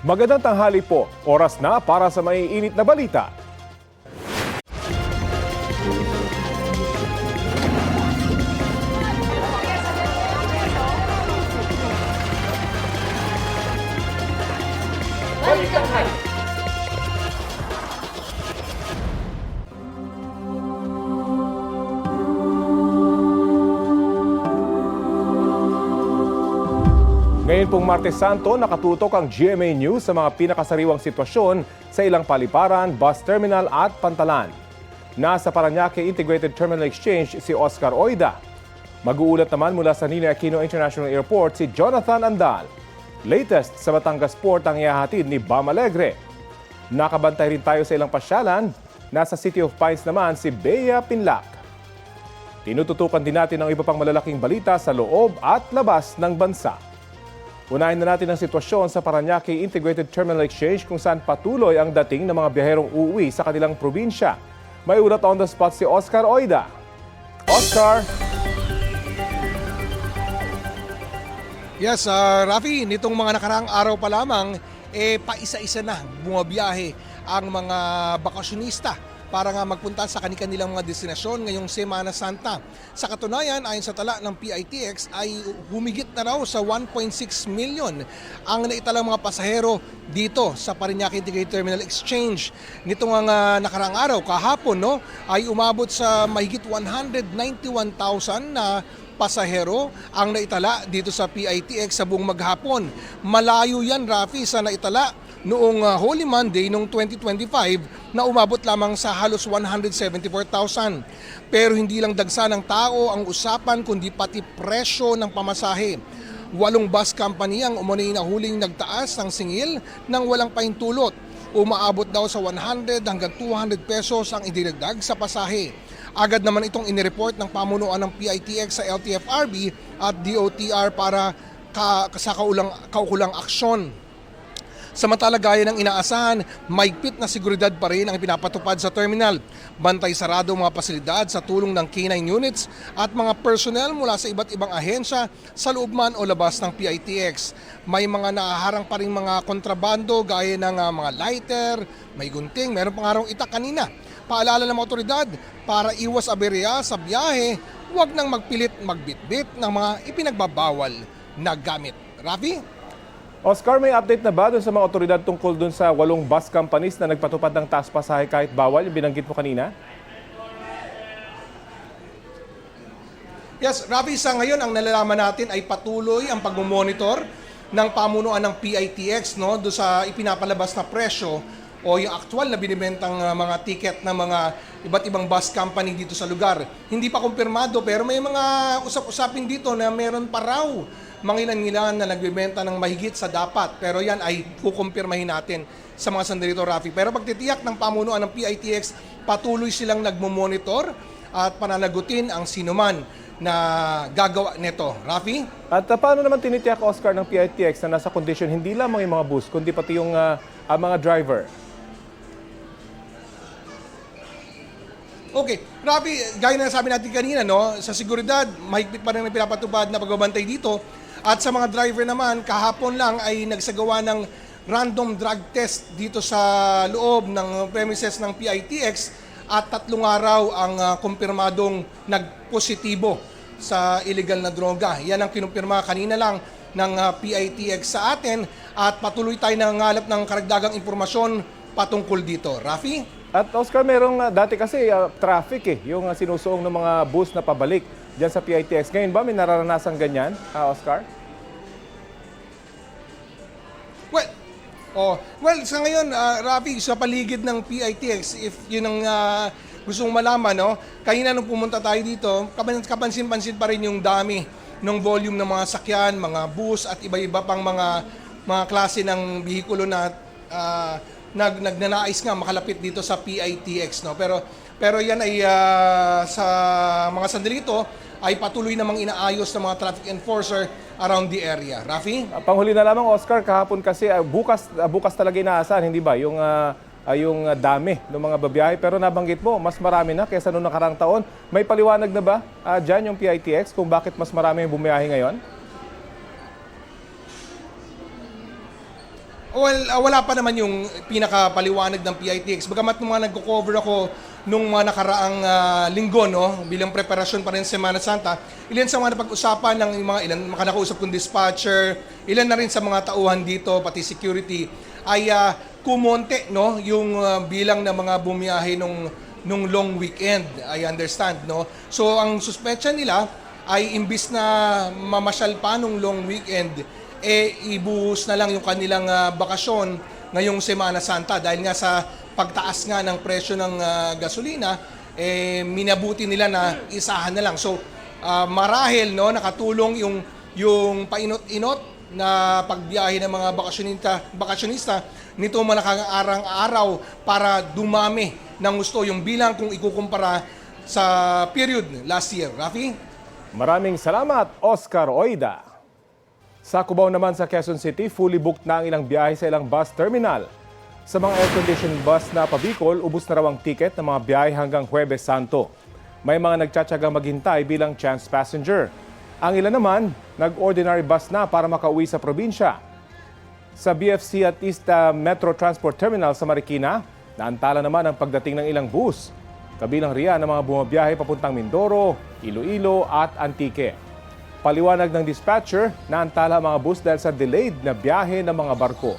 Magandang tanghali po. Oras na para sa maiinit na balita. Ngayon pong Martes Santo, nakatutok ang GMA News sa mga pinakasariwang sitwasyon sa ilang paliparan, bus terminal at pantalan. Nasa Parañaque Integrated Terminal Exchange si Oscar Oida. Mag-uulat naman mula sa Ninoy Aquino International Airport si Jonathan Andal. Latest sa Batangas Port ang ihahatid ni Bam Alegre. Nakabantay rin tayo sa ilang pasyalan. Nasa City of Pines naman si Bea Pinlac. Tinututukan din natin ang iba pang malalaking balita sa loob at labas ng bansa. Unahin na natin ang sitwasyon sa Parañaque Integrated Terminal Exchange kung saan patuloy ang dating ng mga biyaherong uuwi sa kanilang probinsya. May ulat on the spot si Oscar Oida. Oscar! Yes, Rafi, nitong mga nakaraang araw pa lamang, paisa-isa na bumabiyahe ang mga bakasyonista para nga magpunta sa kanilang mga destinasyon ngayong Semana Santa. Sa katunayan, ayon sa tala ng PITX ay humigit na raw sa 1.6 million ang naitalang mga pasahero dito sa Parañaque Integrated Terminal Exchange. Nitong nakaraang araw, kahapon, ay umabot sa mahigit 191,000 na pasahero ang naitala dito sa PITX sa buong maghapon. Malayo yan, Rafi, sa naitala noong Holy Monday noong 2025 na umabot lamang sa halos 174,000. Pero hindi lang dagsa ng tao ang usapan kundi pati presyo ng pamasahe. 8 bus company ang umunay na huling nagtaas ng singil nang walang pahintulot. Umaabot daw sa 100 hanggang 200 pesos ang idinagdag sa pasahe. Agad naman itong inireport ng pamunuan ng PITX sa LTFRB at DOTR para sa kaukulang aksyon. Samantala gaya ng inaasahan, mahigpit na seguridad pa rin ang pinapatupad sa terminal. Bantay sarado mga pasilidad sa tulong ng K9 units at mga personnel mula sa iba't ibang ahensya sa loob man o labas ng PITX. May mga naaharang pa rin mga kontrabando gaya ng mga lighter, may gunting, meron pang araw itak kanina. Paalala ng mga otoridad, para iwas aberya sa biyahe, huwag nang magpilit magbitbit ng mga ipinagbabawal na gamit. Rafi? Oscar, may update na ba dun sa mga otoridad tungkol dun sa 8 bus companies na nagpatupad ng taas pasahe kahit bawal, yung binanggit mo kanina? Yes, Rafi, sa ngayon ang nalalaman natin ay patuloy ang pagmumonitor ng pamunuan ng PITX do sa ipinapalabas na presyo o yung aktual na binibentang mga ticket ng mga iba't ibang bus company dito sa lugar. Hindi pa kumpirmado pero may mga usap-usapin dito na meron pa raw mangilan-ngilan na nagbebenta ng mahigit sa dapat. Pero yan ay kukumpirmahin natin sa mga sandali ito, Rafi. Pero pagtitiyak ng pamunuan ng PITX, patuloy silang nagmomonitor at pananagutin ang sinuman na gagawa nito. Rafi? At paano naman tinitiyak, Oscar, ng PITX na nasa kondisyon hindi lamang yung mga bus, kundi pati yung mga driver? Okay, Rafi, gaya na sabi natin kanina, sa seguridad, mahigpit pa rin ang pinapatupad na pagbabantay dito. At sa mga driver naman, kahapon lang ay nagsagawa ng random drug test dito sa loob ng premises ng PITX at 3 araw ang kumpirmadong nagpositibo sa illegal na droga. Yan ang kinumpirma kanina lang ng PITX sa atin at patuloy tayo nangangalap ng karagdagang impormasyon patungkol dito. Rafi? At Oscar, merong dati kasi traffic yung sinusuong ng mga bus na pabalik dyan sa PITX. Ngayon ba may nararanasan ganyan, Oscar? Well, sa ngayon, Rafi, sa paligid ng PITX, if yun ang gusto mong malaman, kanina nung pumunta tayo dito, kapansin-pansin pa rin yung dami ng volume ng mga sakyan, mga bus at iba-iba pang mga klase ng bihikulo na nagnanais nga makalapit dito sa PITX. Pero yan ay sa mga sandali ito ay patuloy namang inaayos ng mga traffic enforcer around the area. Rafi? Panghuli na lamang, Oscar, kahapon kasi bukas talaga inaasahan, hindi ba? Yung dami ng mga babiyahe. Pero nabanggit mo, mas marami na kaysa noong nakarang taon. May paliwanag na ba dyan yung PITX kung bakit mas marami yung bumiyahe ngayon? Well, wala pa naman yung pinakapaliwanag ng PITX. Bagamat nung mga nagko-cover ako nung mga nakaraang linggo, no, bilang preparasyon pa rin sa Semana Santa, ilan sa mga napag-usapan ng mga ilan makanakausap kong dispatcher, ilan na rin sa mga tauhan dito, pati security, ay kumonte, no, yung bilang ng mga bumiyahe nung long weekend, I understand, no. So ang suspecha nila ay imbis na mamasyal pa nung long weekend, ibuhos na lang yung kanilang bakasyon ngayong Semana Santa dahil nga sa pagtaas nga ng presyo ng gasolina, minabuti nila na isahan na lang. So marahil, no, nakatulong yung painot-inot na pagbiyahe ng mga bakasyonista nito mga nakaarang araw para dumami ng gusto yung bilang kung ikukumpara sa period last year. Rafi? Maraming salamat, Oscar Oida. Sa Cubao naman sa Quezon City, fully booked na ang ilang biyahe sa ilang bus terminal. Sa mga air-conditioned bus na pabikol, ubos na raw ang ticket ng mga biyahe hanggang Huwebes Santo. May mga nagtsatsagang maghintay bilang chance passenger. Ang ilan naman, nag-ordinary bus na para makauwi sa probinsya. Sa BFC at East Metro Transport Terminal sa Marikina, naantala naman ang pagdating ng ilang bus. Kabilang riyan ang mga bumabiyahe papuntang Mindoro, Iloilo at Antique. Paliwanag ng dispatcher, naantala ang mga bus dahil sa delayed na biyahe ng mga barko.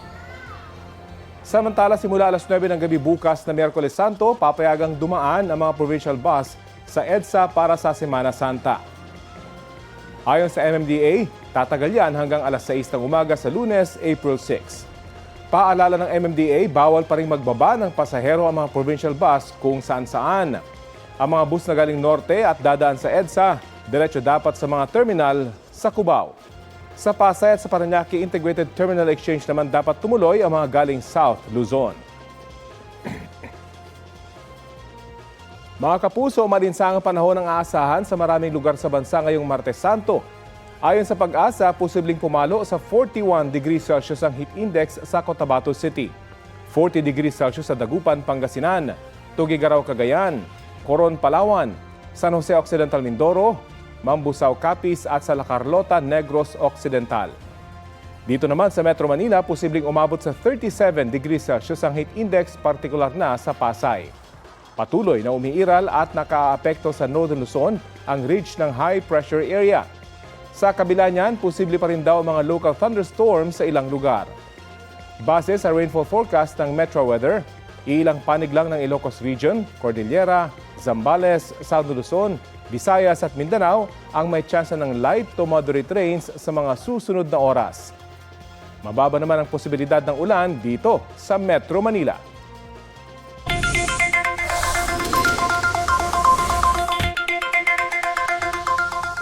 Samantala, simula alas 9 ng gabi bukas na Miyerkules Santo, papayagang dumaan ang mga provincial bus sa EDSA para sa Semana Santa. Ayon sa MMDA, tatagal yan hanggang alas 6 ng umaga sa Lunes, April 6. Paalala ng MMDA, bawal pa rin magbaba ng pasahero ang mga provincial bus kung saan-saan. Ang mga bus na galing norte at dadaan sa EDSA, diretso dapat sa mga terminal sa Cubao. Sa Pasay at sa Parañaque Integrated Terminal Exchange naman dapat tumuloy ang mga galing South Luzon. Mga kapuso, malinsangang panahon ang aasahan sa maraming lugar sa bansa ngayong Martes Santo. Ayon sa Pag-asa, posibleng pumalo sa 41 degrees Celsius ang heat index sa Cotabato City, 40 degrees Celsius sa Dagupan, Pangasinan, Tugigaraw, Cagayan, Coron, Palawan, San Jose Occidental, Mindoro, Mambusaw, Capiz at sa La Carlota, Negros Occidental. Dito naman sa Metro Manila, posibleng umabot sa 37 degrees Celsius ang heat index, partikular na sa Pasay. Patuloy na umiiral at nakaapekto sa Northern Luzon ang ridge ng high pressure area. Sa kabila niyan, posible pa rin daw mga local thunderstorms sa ilang lugar. Base sa rainfall forecast ng Metro Weather, ilang panig lang ng Ilocos Region, Cordillera, Zambales, South Luzon, Visayas at Mindanao ang may tsansa ng light to moderate rains sa mga susunod na oras. Mababa naman ang posibilidad ng ulan dito sa Metro Manila.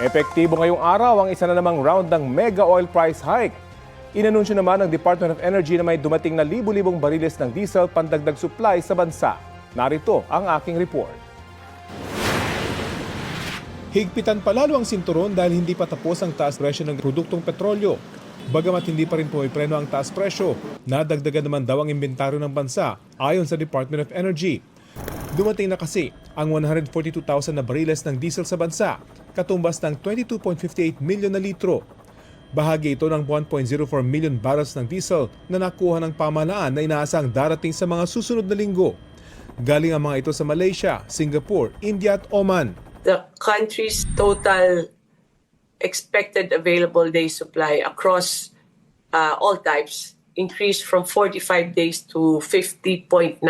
Epektibo ngayong araw ang isa na namang round ng mega oil price hike. Inanunsyo naman ng Department of Energy na may dumating na libu-libong bariles ng diesel pandagdag supply sa bansa. Narito ang aking report. Higpitan palalo ang sinturon dahil hindi pa tapos ang taas presyo ng produktong petrolyo. Bagamat hindi pa rin pumipreno ang taas presyo, nadagdagan naman daw ang inventaryo ng bansa ayon sa Department of Energy. Dumating na kasi ang 142,000 na bariles ng diesel sa bansa, katumbas ng 22.58 milyon na litro. Bahagi ito ng 1.04 million barrels ng diesel na nakuha ng pamahalaan na inaasang darating sa mga susunod na linggo. Galing ang mga ito sa Malaysia, Singapore, India at Oman. The country's total expected available day supply across all types increased from 45 days to 50.94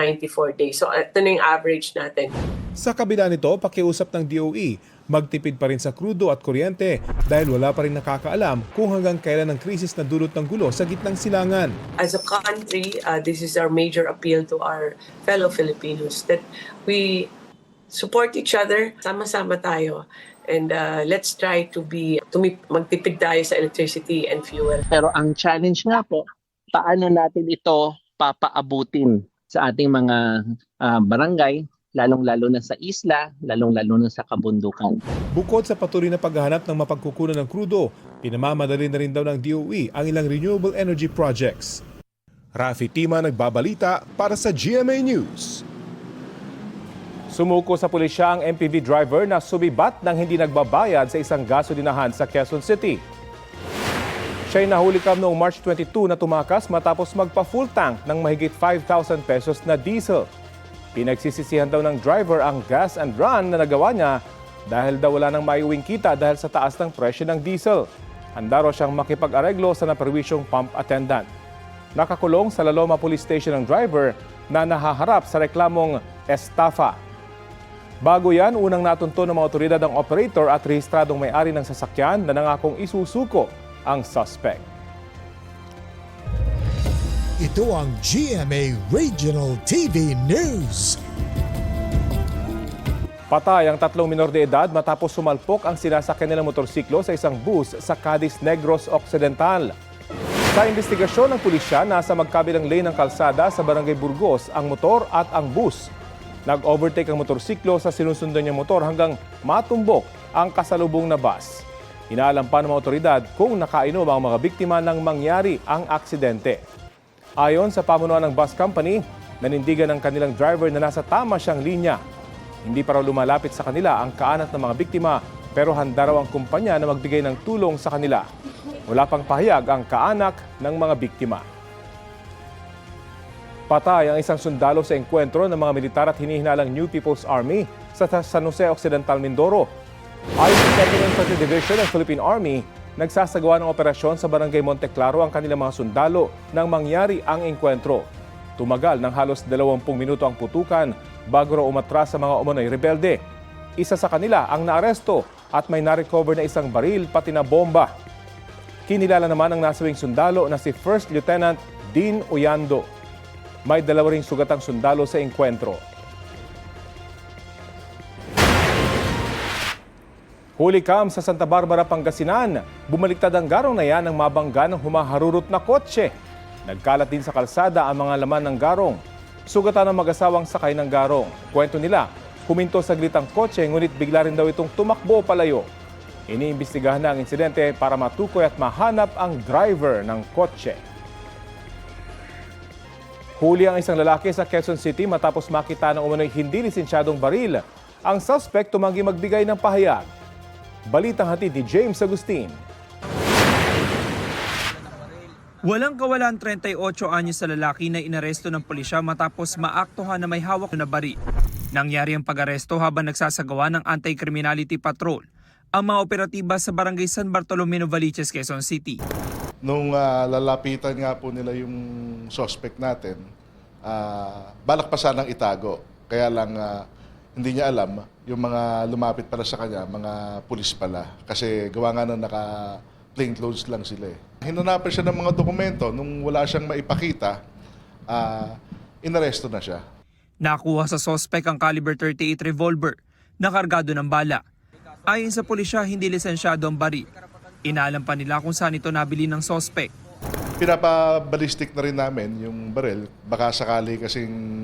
days. So ito na yung average natin. Sa kabila nito, pakiusap ng DOE, magtipid pa rin sa krudo at kuryente dahil wala pa rin nakakaalam kung hanggang kailan ang krisis na dulot ng gulo sa gitnang silangan. As a country, this is our major appeal to our fellow Filipinos that we support each other, sama-sama tayo. And let's try to magtipid tayo sa electricity and fuel. Pero ang challenge nga po, paano natin ito papaabutin sa ating mga barangay, lalong-lalo na sa isla, lalong-lalo na sa kabundukan. Bukod sa patuloy na paghahanap ng mapagkukunan ng krudo, pinamamadali na rin daw ng DOE ang ilang renewable energy projects. Rafi Tima nagbabalita para sa GMA News. Sumuko sa pulisya ang MPV driver na sumibat nang hindi nagbabayad sa isang gasolinahan sa Quezon City. Siya'y nahuli kam noong March 22 na tumakas matapos magpa-full tank ng mahigit 5,000 pesos na diesel. Pinagsisisihan daw ng driver ang gas and run na nagawa niya dahil daw wala nang maiuwing kita dahil sa taas ng presyo ng diesel. Handa raw siyang makipag-areglo sa naperwisyong pump attendant. Nakakulong sa Laloma Police Station ang driver na nahaharap sa reklamong estafa. Bago yan, unang natunto ng mga otoridad ang operator at rehistradong may-ari ng sasakyan na nangakong isusuko ang suspect. Ito ang GMA Regional TV News. Patay ang 3 minor de edad matapos sumalpok ang sinasakyan nilang motorsiklo sa isang bus sa Cadiz Negros Occidental. Sa investigasyon ng pulisya, nasa magkabilang lane ng kalsada sa Barangay Burgos ang motor at ang bus. Nag-overtake ang motorsiklo sa sinusundan niyang motor hanggang matumbok ang kasalubong na bus. Inaalam pa ng mga otoridad kung nakainom ang mga biktima nang mangyari ang aksidente. Ayon sa pamunuan ng bus company, nanindigan ng kanilang driver na nasa tama siyang linya. Hindi pa raw lumalapit sa kanila ang kaanak ng mga biktima pero handa raw ang kumpanya na magbigay ng tulong sa kanila. Wala pang pahayag ang kaanak ng mga biktima. Patay ang isang sundalo sa engkwentro ng mga militar at hinihinalang New People's Army sa San Jose Occidental, Mindoro. Ayon sa 2nd Infantry Division ng Philippine Army, nagsasagawa ng operasyon sa Barangay Monteclaro ang kanilang mga sundalo nang mangyari ang engkwentro. Tumagal ng halos 20 minuto ang putukan bago raw umatras sa mga umano'y rebelde. Isa sa kanila ang naaresto at may narecover na isang baril pati na bomba. Kinilala naman ang nasawing sundalo na si First Lieutenant Dean Uyando. May 2 ring sugatang sundalo sa engkwentro. Huli kam sa Santa Barbara, Pangasinan. Bumaliktad ang garong na yan ng mabangga ng humaharurot na kotse. Nagkalat din sa kalsada ang mga laman ng garong. Sugatan ang mag-asawang sakay ng garong. Kwento nila, huminto saglit ang kotse ngunit bigla rin daw itong tumakbo palayo. Iniimbestigahan na ang insidente para matukoy at mahanap ang driver ng kotse. Huli ang isang lalaki sa Quezon City matapos makita ng umano'y hindi lisensyadong baril. Ang suspect tumanggi magbigay ng pahayag. Balitang hatid ni James Agustin. Walang kawalan 38 anyos sa lalaki na inaresto ng pulisya matapos maaktuhan na may hawak na baril. Nangyari ang pag-aresto habang nagsasagawa ng anti-criminality patrol ang mga operatiba sa Barangay San Bartolome, Novaliches, Quezon City. Nung lalapitan nga po nila yung suspect natin, balak pa sanang itago. Kaya lang hindi niya alam, yung mga lumapit pala sa kanya, mga pulis pala. Kasi gawa nga na naka-plain clothes lang sila eh. Hinanapan siya ng mga dokumento, nung wala siyang maipakita, inaresto na siya. Nakuha sa suspect ang caliber 38 revolver na kargado ng bala. Ayon sa pulisya, hindi lisensyado ang baril. Inaalam pa nila kung saan ito nabili ng suspect. Pinapabalistik na rin namin yung baril. Baka sakali kasing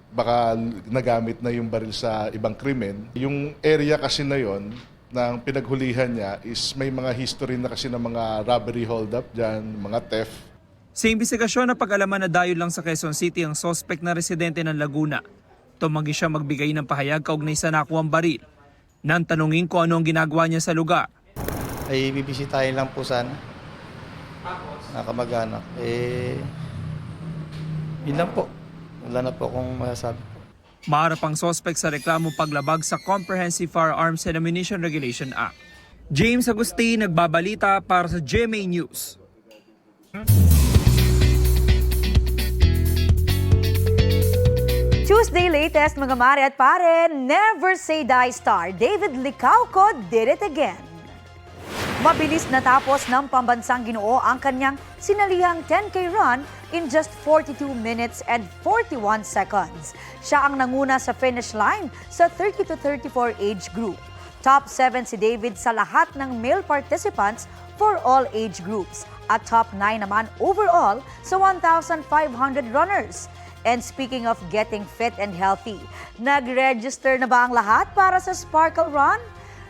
baka nagamit na yung baril sa ibang krimen. Yung area kasi na yon ng pinaghulihan niya is may mga history na kasi ng mga robbery hold-up dyan, mga theft. Sa imbestigasyon na pag-alaman na dayo lang sa Quezon City ang suspect na residente ng Laguna, tumanggi siya magbigay ng pahayag kaugnay sa nakuwang baril. Nang tanungin kung ano ang ginagawa niya sa lugar. Ay bibisitahin lang po sana. Nakamag-anak. Yun lang po. Wala na po akong masasabi. Maharap ang suspect sa reklamong paglabag sa Comprehensive Firearms and Ammunition Regulation Act. James Agustin, nagbabalita para sa GMA News. Tuesday latest mga mare at pare, Never Say Die star David Licauco did it again. Mabilis natapos ng pambansang Ginoo ang kanyang sinalihang 10K run in just 42 minutes and 41 seconds. Siya ang nanguna sa finish line sa 30 to 34 age group. Top 7 si David sa lahat ng male participants for all age groups at top 9 naman overall sa 1,500 runners. And speaking of getting fit and healthy, nag-register na ba ang lahat para sa Sparkle Run?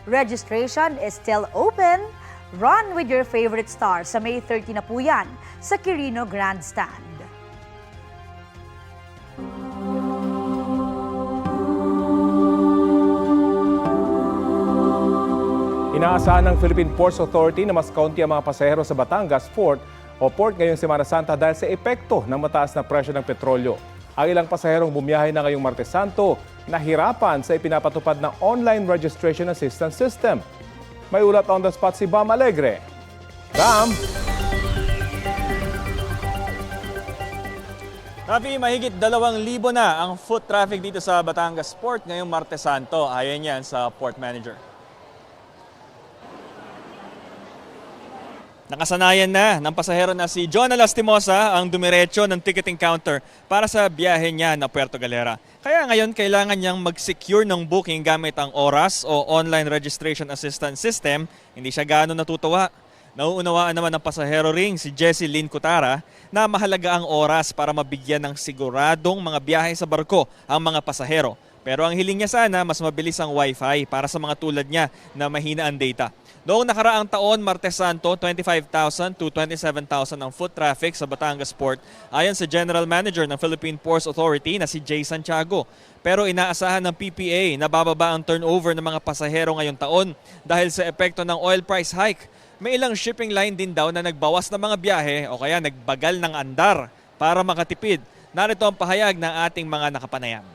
Registration is still open. Run with your favorite star sa May 30 na po yan sa Quirino Grandstand. Inaasahan ng Philippine Ports Authority na mas kaunti ang mga pasahero sa Batangas Port o port ngayong Semana Santa dahil sa epekto ng mataas na presyo ng petrolyo. Ang ilang pasaherong bumiyahe na ngayong Martes Santo nahirapan sa ipinapatupad ng online registration assistance system. May ulat on the spot si Bam Alegre. Bam! Rafi, mahigit 2,000 na ang foot traffic dito sa Batangas Port ngayong Martes Santo. Ayon yan sa Port Manager. Nakasanayan na ng pasahero na si John Lastimosa ang dumiretso ng ticketing counter para sa biyahe niya na Puerto Galera. Kaya ngayon kailangan niyang mag-secure ng booking gamit ang ORAS o Online Registration Assistance System. Hindi siya gaano natutuwa. Nauunawaan naman ng pasahero ring si Jessie Lynn Cutara na mahalaga ang oras para mabigyan ng siguradong mga biyahe sa barko ang mga pasahero. Pero ang hiling niya sana mas mabilis ang wifi para sa mga tulad niya na mahina ang data. Noong nakaraang taon, Martes Santo, 25,000 to 27,000 ang foot traffic sa Batangas Port ayon sa General Manager ng Philippine Ports Authority na si Jay Santiago. Pero inaasahan ng PPA na bababa ang turnover ng mga pasahero ngayong taon dahil sa epekto ng oil price hike. May ilang shipping line din daw na nagbawas ng mga biyahe o kaya nagbagal ng andar para makatipid. Narito ang pahayag ng ating mga nakapanayam.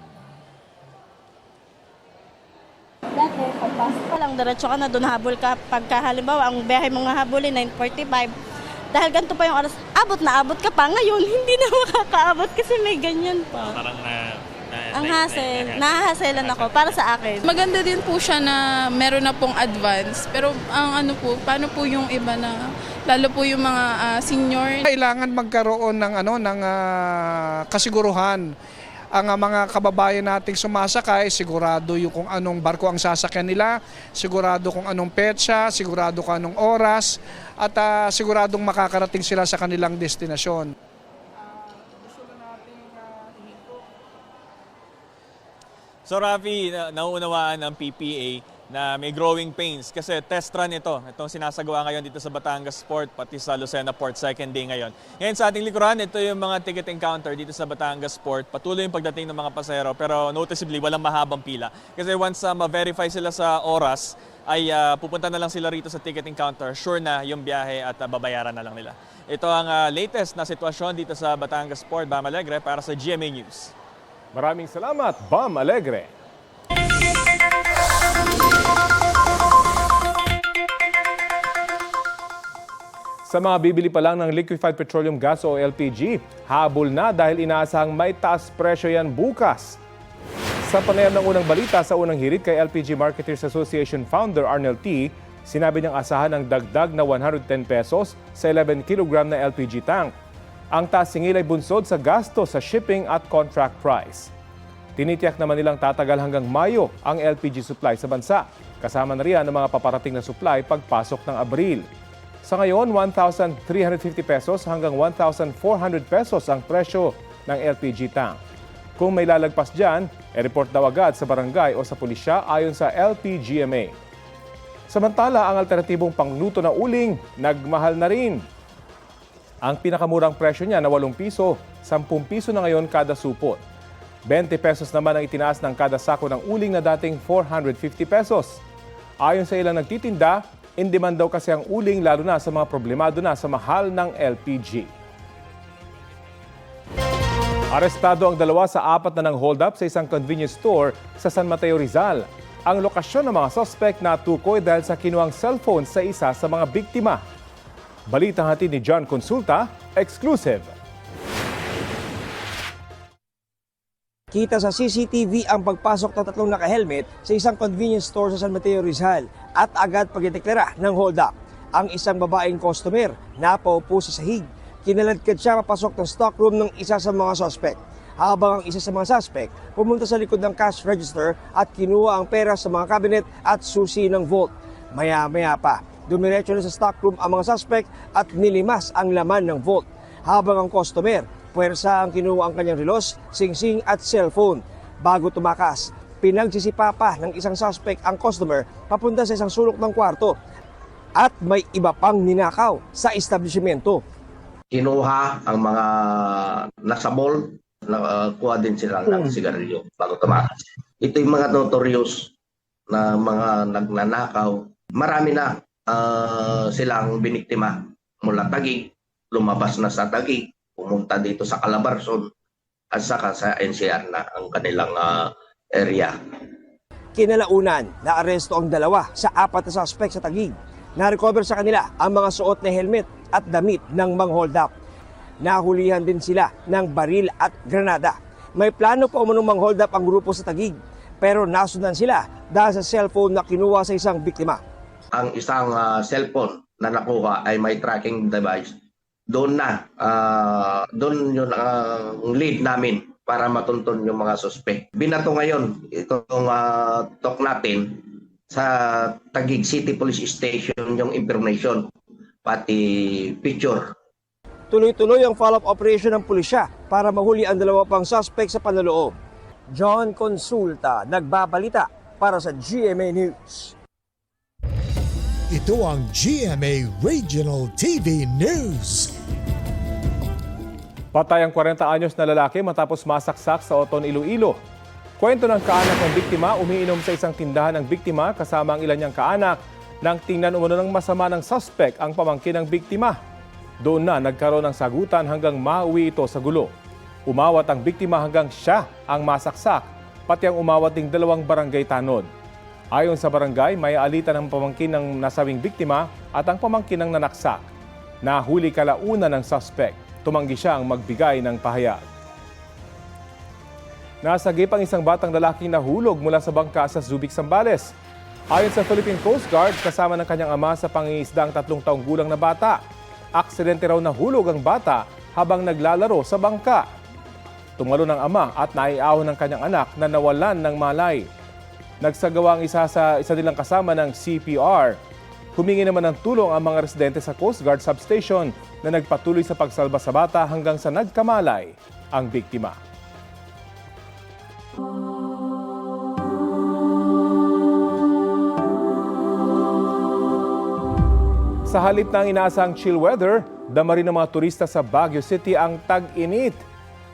Dati, pagpasok ka lang, diretso ka na, doon habol ka. Pagka halimbawa, ang biyahe mong habulin, 9:45. Dahil ganito pa yung oras, abot ka pa. Ngayon, hindi na makakaabot kasi may ganyan pa. Parang Ang hassle, nahahaselan ako para sa akin. Maganda din po siya na meron na pong advance. Pero ang ano po, paano po yung iba na, lalo po yung mga senior? Kailangan magkaroon ng kasiguruhan. Ang mga kababayan nating sumasakay, sigurado yung kung anong barko ang sasakyan nila, sigurado kung anong petsa, sigurado kung anong oras, at siguradong makakarating sila sa kanilang destinasyon. So Rafi, nauunawaan ng PPA na may growing pains kasi test run ito. Itong sinasagawa ngayon dito sa Batangas Port pati sa Lucena Port, second day ngayon. Ngayon sa ating likuran, ito yung mga ticketing counter dito sa Batangas Port. Patuloy yung pagdating ng mga pasahero pero noticeably walang mahabang pila. Kasi once ma-verify sila sa oras, ay pupunta na lang sila rito sa ticketing counter. Sure na yung biyahe at babayaran na lang nila. Ito ang latest na sitwasyon dito sa Batangas Port. Bam Alegre para sa GMA News. Maraming salamat, Bam Alegre. Sa mga bibili pa lang ng liquefied petroleum gas o LPG, habol na dahil inaasahang may taas presyo yan bukas. Sa panayam ng unang balita sa unang hirit kay LPG Marketers Association founder Arnel T., sinabi niyang asahan ng dagdag na 110 pesos sa 11 kg na LPG tank. Ang taas singil ay bunsod sa gasto sa shipping at contract price. Tinitiyak naman nilang tatagal hanggang Mayo ang LPG supply sa bansa. Kasama na riyan ang mga paparating na supply pagpasok ng Abril. Sa ngayon, 1,350 pesos hanggang 1,400 pesos ang presyo ng LPG tank. Kung may lalagpas dyan, report daw agad sa barangay o sa pulisya ayon sa LPGMA. Samantala, ang alternatibong pangluto na uling, nagmahal na rin. Ang pinakamurang presyo niya na 8 piso, 10 piso na ngayon kada supot. 20 pesos naman ang itinaas ng kada sako ng uling na dating 450 pesos. Ayon sa ilang nagtitinda, in demand daw kasi ang uling lalo na sa mga problemado na sa mahal ng LPG. Arestado ang 2 sa 4 na ng hold-up sa isang convenience store sa San Mateo, Rizal. Ang lokasyon ng mga suspect na tukoy dahil sa kinuhang cellphone sa isa sa mga biktima. Balitang hatid ni John Consulta, exclusive. Kita sa CCTV ang pagpasok ng 3 naka-helmet sa isang convenience store sa San Mateo, Rizal at agad pagdeklara ng hold-up. Ang isang babaeng customer napaupo sa sahig. Kinaladkad siya papasok ng stockroom ng isa sa mga suspect. Habang ang isa sa mga suspect pumunta sa likod ng cash register at kinuha ang pera sa mga cabinet at susi ng vault. Maya-maya pa, dumiretso na sa stockroom ang mga suspect at nilimas ang laman ng vault. Habang ang customer, puwersa ang kinuha ang kanyang relos, singsing at cellphone. Bago tumakas, pinagsisipapa ng isang suspect ang customer papunta sa isang sulok ng kwarto. At may iba pang ninakaw sa establishmento. Kinuha ang mga nasa mall, nakuha din sila ng sigarilyo bago tumakas. Ito yung mga notorious na mga nagnanakaw Marami na silang biniktima mula Taguig, lumabas na sa Taguig, pumunta dito sa Calabarzon at saka sa NCR na ang kanilang area. Kinalaunan, naaresto ang 2 sa 4 na suspect sa Taguig. Na-recover sa kanila ang mga suot na helmet at damit ng mga hold up. Nahulihan din sila ng baril at granada. May plano pa umunong mang hold up ang grupo sa Taguig, pero nasundan sila dahil sa cellphone na kinuha sa isang biktima. Ang isang cellphone na nakuha ay may tracking device. Doon yun ang lead namin para matunton yung mga suspect. Binato ngayon itong talk natin sa Taguig City Police Station yung information, pati picture. Tuloy-tuloy ang follow-up operation ng pulisya para mahuli ang 2 pang suspect sa panloloob. John Consulta, nagbabalita para sa GMA News. Ito ang GMA Regional TV News. Patay ang 40 anyos na lalaki matapos masaksak sa Oton, Iloilo. Kwento ng kaanak ng biktima, umiinom sa isang tindahan ng biktima kasama ang ilan niyang kaanak nang tingnan umano ng masama ng suspect ang pamangkin ng biktima. Doon na nagkaroon ng sagutan hanggang mauwi ito sa gulo. Umawat ang biktima hanggang siya ang masaksak, pati ang umawat ding 2 barangay tanod. Ayon sa barangay, may alitan ng pamangkin ng nasabing biktima at ang pamangkin ng nanaksak. Nahuli kalaunan ng suspect. Tumanggi siya ang magbigay ng pahayag. Nasagip ang isang batang lalaking nahulog mula sa bangka sa Subic, Zambales. Ayon sa Philippine Coast Guard, kasama ng kanyang ama sa pangingisda ang 3 taong gulang na bata. Aksidente raw nahulog ang bata habang naglalaro sa bangka. Tumalo ng ama at naiahon ng kanyang anak na nawalan ng malay. Nagsagawa ang isa nilang kasama ng CPR. Humingi naman ng tulong ang mga residente sa Coast Guard substation na nagpatuloy sa pagsalba sa bata hanggang sa nagkamalay ang biktima. Sa halip ng inaasang chill weather, dama rin ng mga turista sa Baguio City ang tag-init.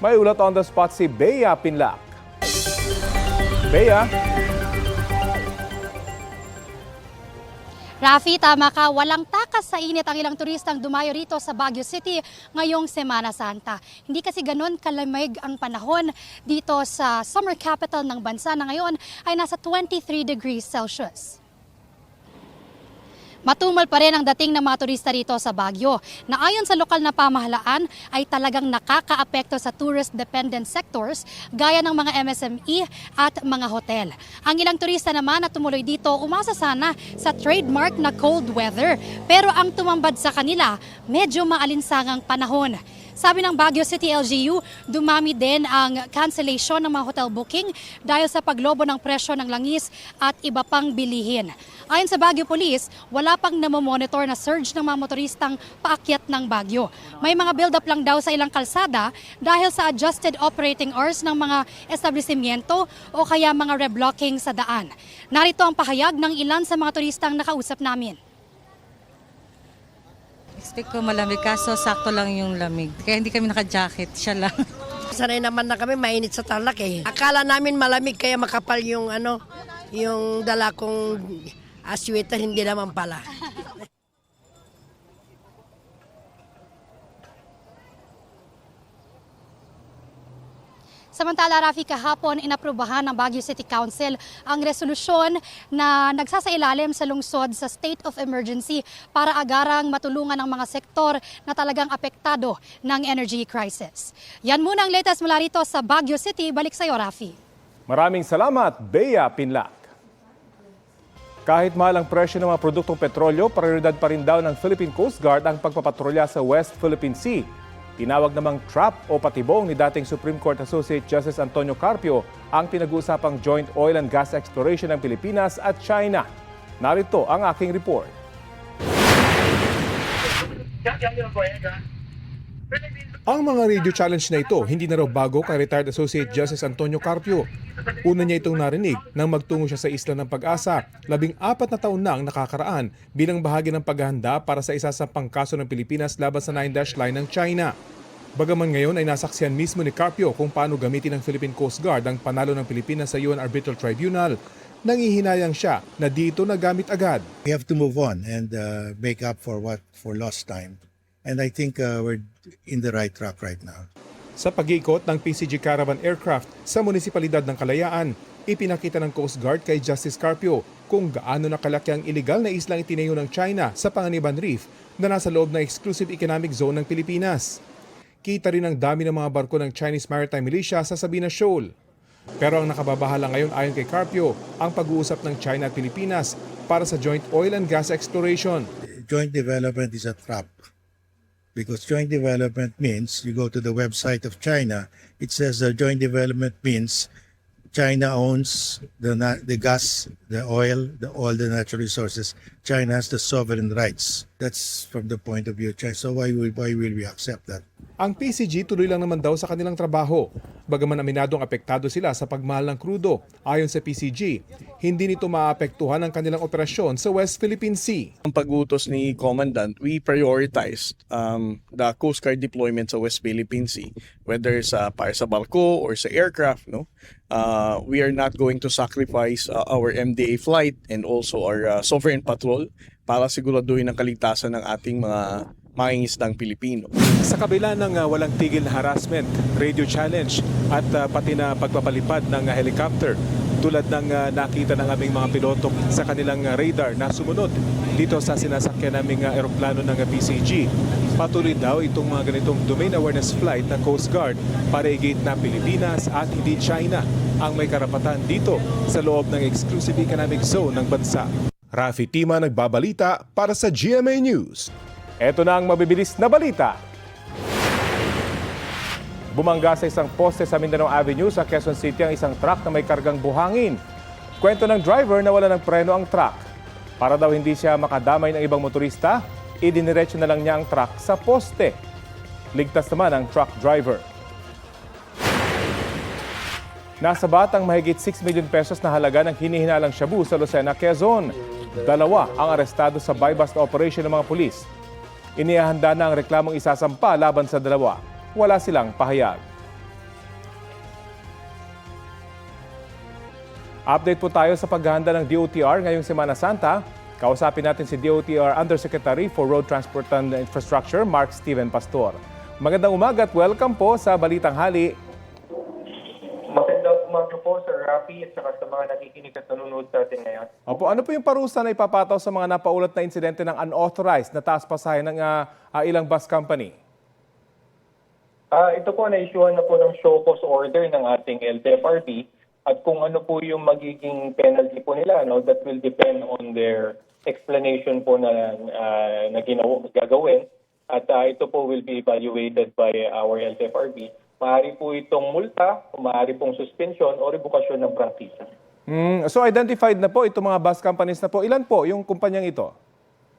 May ulat on the spot si Bea Pinlac. Bea? Rafi, tama ka. Walang takas sa init ang ilang turistang dumayo rito sa Baguio City ngayong Semana Santa. Hindi kasi ganun kalamig ang panahon dito sa summer capital ng bansa na ngayon ay nasa 23 degrees Celsius. Matumal pa rin ang dating ng mga turista rito sa Baguio na ayon sa lokal na pamahalaan ay talagang nakakaapekto sa tourist-dependent sectors gaya ng mga MSME at mga hotel. Ang ilang turista naman na tumuloy dito umasa sana sa trademark na cold weather pero ang tumambad sa kanila medyo maalinsangang panahon. Sabi ng Baguio City LGU, dumami din ang cancellation ng mga hotel booking dahil sa paglobo ng presyo ng langis at iba pang bilihin. Ayon sa Baguio Police, wala pang namomonitor na surge ng mga motoristang paakyat ng Baguio. May mga build-up lang daw sa ilang kalsada dahil sa adjusted operating hours ng mga establishmento o kaya mga reblocking sa daan. Narito ang pahayag ng ilan sa mga turistang nakausap namin. Expect ko malamig kaso sakto lang yung lamig. Kaya hindi kami naka-jacket, siya lang. Sanay naman na kami mainit sa Tarlac eh. Akala namin malamig kaya makapal yung yung dala kong sweater, hindi naman pala. Samantala, Rafi, kahapon inaprubahan ng Baguio City Council ang resolusyon na nagsasailalim sa lungsod sa state of emergency para agarang matulungan ang mga sektor na talagang apektado ng energy crisis. Yan muna ang latest mula rito sa Baguio City. Balik sa iyo, Rafi. Maraming salamat, Bea Pinlac. Kahit mahal ang presyo ng mga produktong petrolyo, prioridad pa rin daw ng Philippine Coast Guard ang pagpapatrolya sa West Philippine Sea. Tinawag namang trap o patibong ni dating Supreme Court Associate Justice Antonio Carpio ang pinag-uusapang joint oil and gas exploration ng Pilipinas at China. Narito ang aking report. Ang mga radio challenge na ito hindi na raw bago kay retired Associate Justice Antonio Carpio. Una niya itong narinig nang magtungo siya sa Isla ng Pag-asa. 14 na taon na ang nakakaraan bilang bahagi ng paghahanda para sa isa sa pangkaso ng Pilipinas laban sa 9-dash line ng China. Bagaman ngayon ay nasaksihan mismo ni Carpio kung paano gamitin ng Philippine Coast Guard ang panalo ng Pilipinas sa UN Arbitral Tribunal, nangihinayang siya na dito nagamit agad. We have to move on and make up for lost time. And I think we're in the right track right now. Sa pag-iikot ng PCG Caravan Aircraft sa munisipalidad ng Kalayaan, ipinakita ng Coast Guard kay Justice Carpio kung gaano nakalaki ang iligal na islang itinayo ng China sa Panganiban Reef na nasa loob ng Exclusive Economic Zone ng Pilipinas. Kita rin ang dami ng mga barko ng Chinese Maritime Militia sa Sabina Shoal. Pero ang nakababahala ngayon ayon kay Carpio, ang pag-uusap ng China at Pilipinas para sa joint oil and gas exploration. Joint development is a trap. Because joint development means, you go to the website of China, it says joint development means China owns the gas, the oil, all the natural resources. China has the sovereign rights. That's from the point of view of China. So why will we accept that? Ang PCG tuloy lang naman daw sa kanilang trabaho. Bagaman aminadong apektado sila sa pagmahal ng krudo, ayon sa PCG, hindi nito maapektuhan ang kanilang operasyon sa West Philippine Sea. Ang pag-utos ni Commandant, we prioritized the Coast Guard deployment sa West Philippine Sea, whether para sa barko or sa aircraft. No, we are not going to sacrifice our MDA flight and also our sovereign patrol para siguraduhin ang kaligtasan ng ating mga mangingisdang Pilipino. Sa kabila ng walang tigil na harassment, radio challenge at pati na pagpapalipad ng helicopter, tulad ng nakita ng aming mga piloto sa kanilang radar na sumunod dito sa sinasakyan naming aeroplano ng PCG. Patuloy daw itong mga ganitong domain awareness flight ng Coast Guard para i-gate na Pilipinas at hindi China ang may karapatan dito sa loob ng Exclusive Economic Zone ng bansa. Rafi Tima nagbabalita para sa GMA News. Ito na ang mabibilis na balita. Bumangga sa isang poste sa Mindanao Avenue sa Quezon City ang isang truck na may kargang buhangin. Kwento ng driver na wala ng preno ang truck. Para daw hindi siya makadamay ng ibang motorista, idiniretso na lang niya ang truck sa poste. Ligtas naman ang truck driver. Nasa batang mahigit 6 million pesos na halaga ng hinihinalang shabu sa Lucena, Quezon. 2 ang arestado sa buy-bust operation ng mga pulis. Inihahanda na ang reklamong isasampa laban sa 2. Wala silang pahayag. Update po tayo sa paghahanda ng DOTR ngayong Semana Santa. Kausapin natin si DOTR Undersecretary for Road Transport and Infrastructure, Mark Steven Pastor. Magandang umaga at welcome po sa Balitang Hali. Magandang umaga po, Sir Rafi, at saka sa mga nakikinig at nanonood sa atin ngayon. Opo, ano po yung parusa na ipapataw sa mga napaulat na insidente ng unauthorized na taas pasahe ng ilang bus company? Ito po, na-issuehan na po ng show cause order ng ating LTFRB at kung ano po yung magiging penalty po nila, no, that will depend on their explanation po na gagawin. At ito po will be evaluated by our LTFRB. Maaari po itong multa, maaari pong suspension o rebukasyon ng prangkisa. So identified na po itong mga bus companies na po. Ilan po yung kumpanyang ito?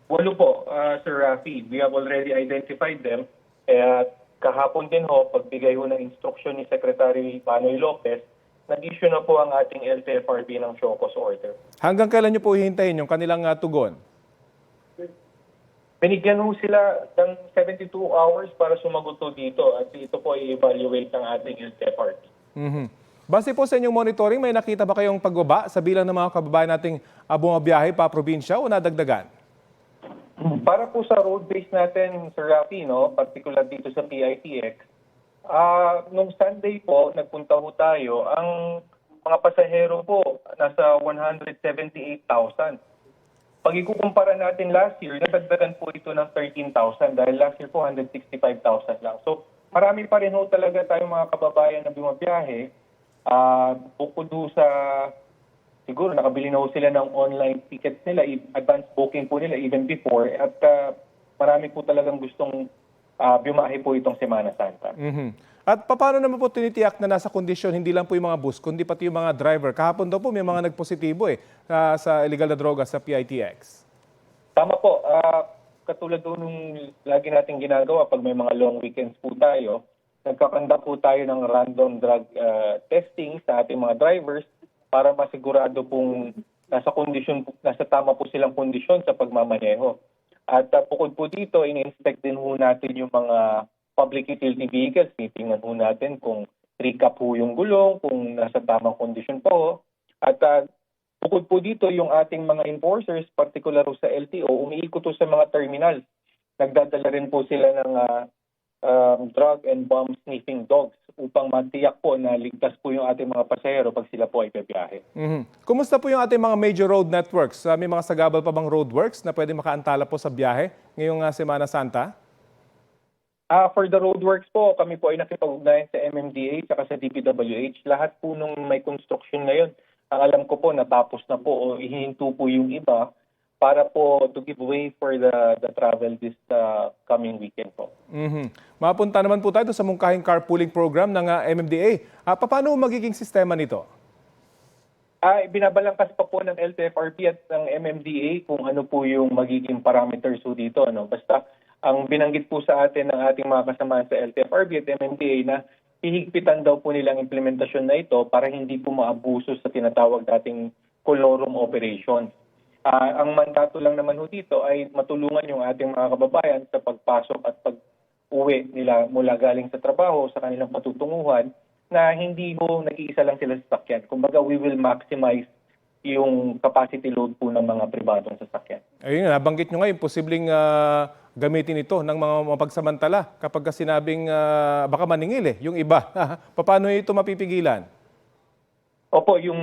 8 po, Sir Rafi. We have already identified them. At kahapon din ho, pagbigay ho ng instruction ni Secretary Panoy Lopez, nag-issue na po ang ating LTFRB ng show cause order. Hanggang kailan nyo po hihintayin yung kanilang tugon? Binigyan ho sila ng 72 hours para sumagot dito at ito po i-evaluate ng ating LTFRB. Base po sa inyong monitoring, may nakita ba kayong pagbaba sa bilang ng mga kababayan nating bumabiyahe pa probinsya o nadagdagan? Para po sa road base natin, Sir Rafi, no, particular dito sa PITX, nung Sunday po, nagpunta ho tayo, ang mga pasahero po nasa 178,000. Pag ikukumpara natin last year, nadagdagan po ito ng 13,000 dahil last year po 165,000 lang. So marami pa rin ho talaga tayong mga kababayan na bumabiyahe. Bukod ho sa, siguro nakabili na ho sila ng online tickets nila, advance booking po nila even before. At marami po talagang gustong bumahe po itong Semana Santa. At paano naman po tinitiyak na nasa kondisyon hindi lang po yung mga bus, kundi pati yung mga driver? Kahapon daw po may mga nagpositibo sa illegal na droga sa PITX. Tama po. Katulad doon nung lagi natin ginagawa pag may mga long weekends po tayo, nagkakanda po tayo ng random drug testing sa ating mga drivers para masigurado pong nasa tama po silang kondisyon sa pagmamaneho. At bukod po dito, in-inspect din ho natin yung mga public utility vehicles. Titingnan ho natin kung recap ho yung gulong, kung nasa tamang kondisyon po. At Bukod po dito, yung ating mga enforcers, particular sa LTO, umiikot po sa mga terminals. Nagdadala rin po sila ng drug and bomb sniffing dogs upang matiyak po na ligtas po yung ating mga pasahero pag sila po ay bibiyahe. Kumusta po yung ating mga major road networks? May mga sagabal pa bang roadworks na pwede makaantala po sa biyahe ngayong Semana Santa? For the roadworks po, kami po ay nakipag-ugnayan sa MMDA at sa DPWH. Lahat po nung may construction ngayon, ang alam ko po natapos na po o ihihinto po yung iba para po to give way for the travel this coming weekend po. Mapunta naman po tayo sa mungkahing carpooling program ng MMDA. Paano magiging sistema nito? Binabalangkas pa po ng LTFRB at ng MMDA kung ano po yung magiging parameters po dito. Basta ang binanggit po sa atin ng ating mga kasamahan sa LTFRB at MMDA na hihigpitan daw po nilang implementasyon na ito para hindi po maabuso sa tinatawag dating colorum operations. Ang mandato lang naman ho dito ay matulungan yung ating mga kababayan sa pagpasok at pag-uwi nila mula galing sa trabaho sa kanilang patutunguhan na hindi ho nag-iisa lang sila sa sasakyan. Kumbaga, we will maximize yung capacity load po ng mga pribadong sasakyan. Ayun, nabanggit nyo ngayon, posibleng gamitin ito ng mga mapagsamantala kapag sinabing baka maningil yung iba. Paano ito mapipigilan? Opo, yung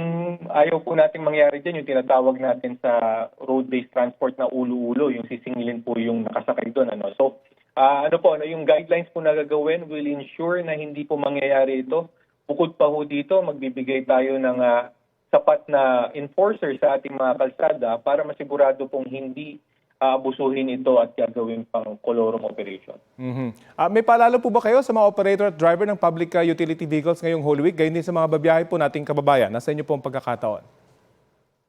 ayaw po nating mangyari dyan, yung tinatawag natin sa road-based transport na ulo-ulo, yung sisingilin po yung nakasakay doon. So, yung guidelines po na gagawin will ensure na hindi po mangyayari ito. Bukod pa ho dito, magbibigay tayo ng sapat na enforcer sa ating mga kalsada para masigurado pong hindi abusuhin ito at gagawin pang colorum operation. May paalala po ba kayo sa mga operator at driver ng public utility vehicles ngayong Holy Week, gayon din sa mga babiyahe po nating kababayan? Nasa inyo po ang pagkakataon.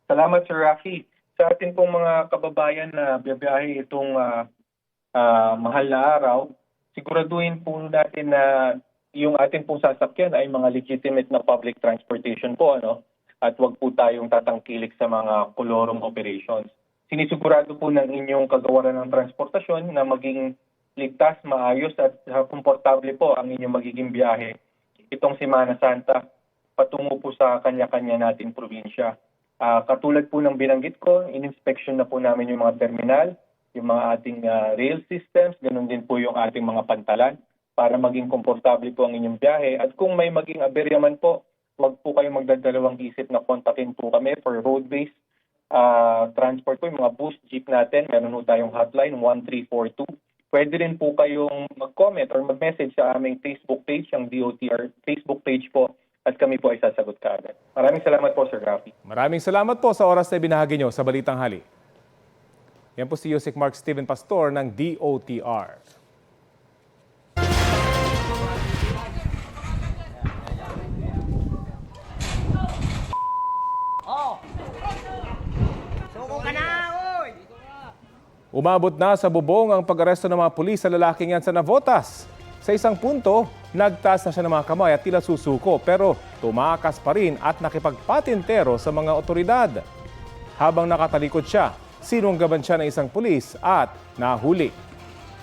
Salamat, Sir Rafi. Sa ating pong mga kababayan na biyahe itong mahal na araw, siguraduhin po natin na yung ating pong sasakyan ay mga legitimate na public transportation po, at wag po tayong tatangkilik sa mga colorum operations. Sinisigurado po ng inyong kagawaran ng transportasyon na maging ligtas, maayos at komportable po ang inyong magiging biyahe itong Semana Santa patungo po sa kanya-kanya nating probinsya. Katulad po ng binanggit ko, in-inspection na po namin yung mga terminal, yung mga ating rail systems, ganun din po yung ating mga pantalan para maging komportable po ang inyong biyahe. At kung may maging aberya man po, huwag po kayong magdadalawang isip na kontakin po kami for road-based transport po, yung mga bus, jeep natin. Meron po tayong hotline 1342. Pwede rin po kayong mag-comment or mag-message sa aming Facebook page, ang DOTR Facebook page po, at kami po ay sasagot kaagad. Maraming salamat po, Sir Rafi. Maraming salamat po sa oras na binahagi nyo sa Balitang Hali. Yan po si Yusek Mark Steven Pastor ng DOTR. Umabot na sa bubong ang pag-aresto ng mga pulis sa lalaking yan sa Navotas. Sa isang punto, nagtaas na siya ng mga kamay at tila susuko pero tumakas pa rin at nakipagpatintero sa mga otoridad. Habang nakatalikod siya, sinunggaban siya ng isang pulis at nahuli.